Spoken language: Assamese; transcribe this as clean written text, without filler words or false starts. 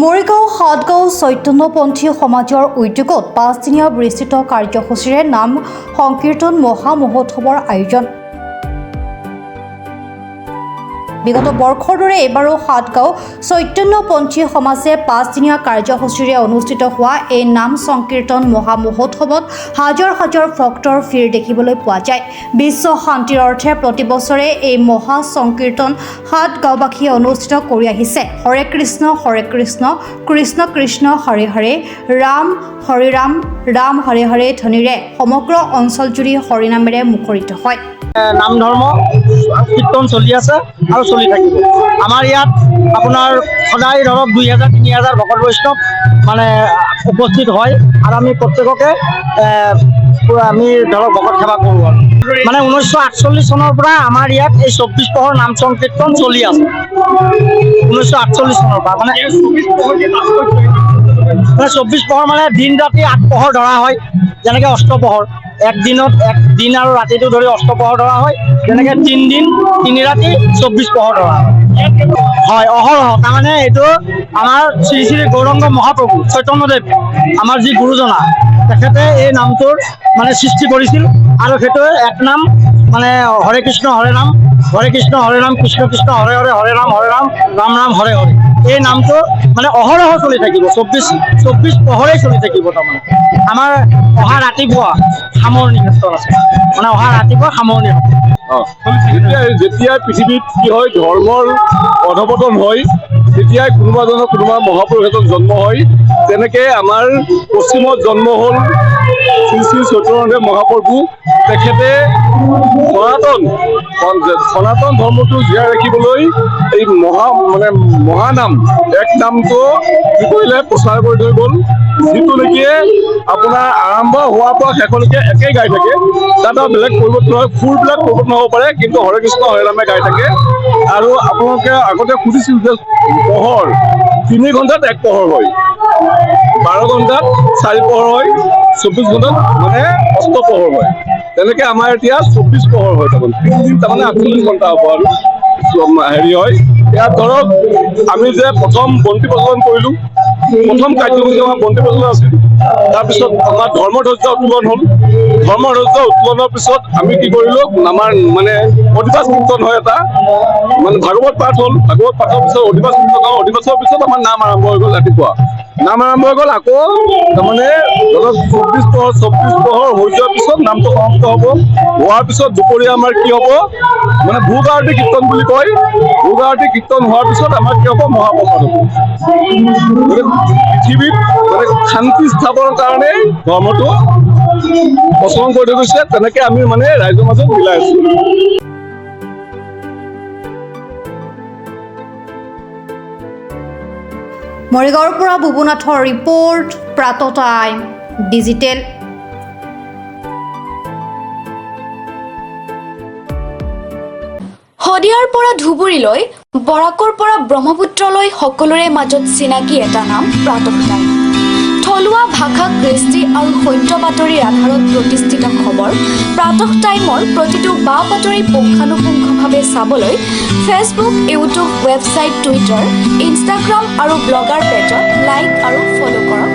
মৰিগাঁও সাতগাঁও চৈতন্যপন্থী সমাজৰ উদ্যোগত 5দিনীয়া বিস্তৃত কাৰ্যসূচীৰে নাম সংকীৰ্তন মহামহোৎসৱৰ আয়োজন। বিগত বৰ্ষৰ দৰে এবাৰো সাতগাঁও চৈতন্যপন্থী সমাজে 5দিনীয়া কাৰ্যসূচীৰে অনুষ্ঠিত হোৱা এই নাম সংকীৰ্তন মহামহোৎসৱত হাজাৰ হাজাৰ ভক্তৰ ভিৰ দেখিবলৈ পোৱা যায়। বিশ্ব শান্তিৰ অৰ্থে প্ৰতি বছৰে এই মহা সংকীৰ্তন সাতগাঁওবাসীয়ে অনুষ্ঠিত কৰি আহিছে। হৰে কৃষ্ণ কৃষ্ণ কৃষ্ণ হৰে হৰে ৰাম হৰে ৰাম ৰাম হৰে হৰে ধ্বনিৰে সমগ্ৰ অঞ্চলজুৰি হৰিনামেৰে মুখৰিত হয়। নাম ধৰ্ম কীৰ্তন চলি আছে আৰু চলি থাকিব। আমাৰ ইয়াত আপোনাৰ সদায় ধৰক 2000-3000 ভকত বৈষ্ণৱ মানে উপস্থিত হয় আৰু আমি প্ৰত্যেককে আমি ধৰক ভকত সেৱা কৰোঁ আৰু মানে 1948 চনৰ পৰা আমাৰ ইয়াত এই 24 পহৰ নাম সংকীৰ্তন চলি আছে। 1948 চনৰ পৰা মানে 24 পহৰ মানে দিন ৰাতি 8 পহৰ ধৰা হয়, যেনেকৈ অষ্টপহৰ এক দিন আৰু ৰাতিটো ধৰি অষ্টপহৰ ধৰা হয়, যেনেকৈ 3 দিন 3 ৰাতি 24 পহৰ ধৰা হয়। অহৰহ তাৰমানে এইটো আমাৰ শ্ৰী শ্ৰী গৌৰাংগ মহাপ্ৰভু চৈতন্যদেৱ আমাৰ যি গুৰুজনা তেখেতে এই নামটোৰ মানে সৃষ্টি কৰিছিল আৰু সেইটো এক নাম মানে হৰে কৃষ্ণ হৰে নাম কৃষ্ণ কৃষ্ণ হৰে হৰে হৰে ৰাম ৰাম ৰাম হৰে হৰে। এই নামটো মানে অহৰহ চলি থাকিব, 24 পহৰেই চলি থাকিব। তাৰমানে আমাৰ অহা ৰাতিপুৱা সামৰণি ক্ষেত্ৰত আছে, মানে অহা ৰাতিপুৱা সামৰণি হ'ব। যেতিয়া পৃথিৱীত কি হয় ধৰ্মৰ অধপতন হয়, তেতিয়াই কোনোবা মহাপুৰুষ এজন জন্ম হয়। তেনেকে আমাৰ পশ্চিমত জন্ম হ'ল শ্ৰী শ্ৰী চৈতন্যদেৱ মহাপ্ৰভু। তেখেতে সনাতন ধৰ্মটো জীয়াই ৰাখিবলৈ এই মহানাম এক নামটো কি কৰিলে প্ৰচাৰ কৰি থৈ গ'ল, যিটো নেকি আপোনাৰ আৰম্ভ হোৱাৰ পৰা শেষলৈকে একেই গাই থাকে। তাত বেলেগ পৰিৱৰ্তন হয়, সুৰবিলাক পৰিৱৰ্তন হ'ব পাৰে, কিন্তু হৰে কৃষ্ণ হৰে ৰামে গাই থাকে। আৰু আপোনালোকে আগতে সুধিছিল যে পহৰ 3 ঘণ্টাত 1 পহৰ হয়, 12 ঘণ্টাত 4 পহৰ হয়, 24 ঘণ্টাত মানে অষ্টপহৰ হয়। তেনেকে আমাৰ এতিয়া 24 পহৰ হয়, তাৰমানে 3 দিন তাৰমানে 48 ঘণ্টা হ'ব আৰু হেৰি হয়। ইয়াত ধৰক আমি যে প্ৰথম বন্তি প্ৰজ্বলন কৰিলোঁ, প্ৰথম কাৰ্যসূচী আমাৰ বন্তি প্ৰজ্বলন আছিল। তাৰপিছত আমাৰ ধৰ্মধ্বজা উত্তোলন হ'ল। ধৰ্মধ্বজা উত্তোলনৰ পিছত আমি কি কৰিলোঁ, আমাৰ মানে অধিবাস কীৰ্তন হয় এটা, মানে ভাগৱত পাঠ হ'ল। ভাগৱত পাঠৰ পিছত অধিবাস কীৰ্তন হ'ল। অধিবাসৰ পিছত আমাৰ নাম আৰম্ভ হৈ গ'ল। ৰাতিপুৱা নাম আৰম্ভ হৈ গ'ল, আকৌ তাৰমানে ধৰক 24 পহৰ হৈ যোৱাৰ পিছত নামটো সমাপ্ত হ'ব। হোৱাৰ পিছত দুপৰীয়া আমাৰ কি হ'ব, মানে ভোগ আৰতি কীৰ্তন বুলি কয়। ভোগ আৰতি কীৰ্তন হোৱাৰ পিছত আমাৰ কি হ'ব, মহাপ্ৰসাদ হ'ব। পৃথিৱীত মানে শান্তি স্থাপনৰ কাৰণে ধৰ্মটো প্ৰচলন কৰি থৈ গৈছে। তেনেকে আমি মানে ৰাইজৰ মাজত মিলাই আছো। মৰিগাঁৱৰ পৰা বুবুনাথৰ ৰিপৰ্ট, প্ৰাতঃ টাইম ডিজিটেল। শদিয়াৰ পৰা ধুবুৰীলৈ, বৰাকৰ পৰা ব্ৰহ্মপুত্ৰলৈ সকলোৰে মাজত চিনাকি এটা নাম প্ৰাতঃ টাইম। থলুৱা ভাষা, কৃষ্টি আৰু সত্য বাতৰিৰ আধাৰত প্ৰতিষ্ঠিত খবৰ প্ৰাতঃ টাইমৰ প্ৰতিটো বা বাতৰি পুংখানুপুংখভাৱে চাবলৈ Facebook, YouTube, website, Twitter, Instagram আৰু ব্লগাৰ পেজত লাইক আৰু ফ'ল' কৰক।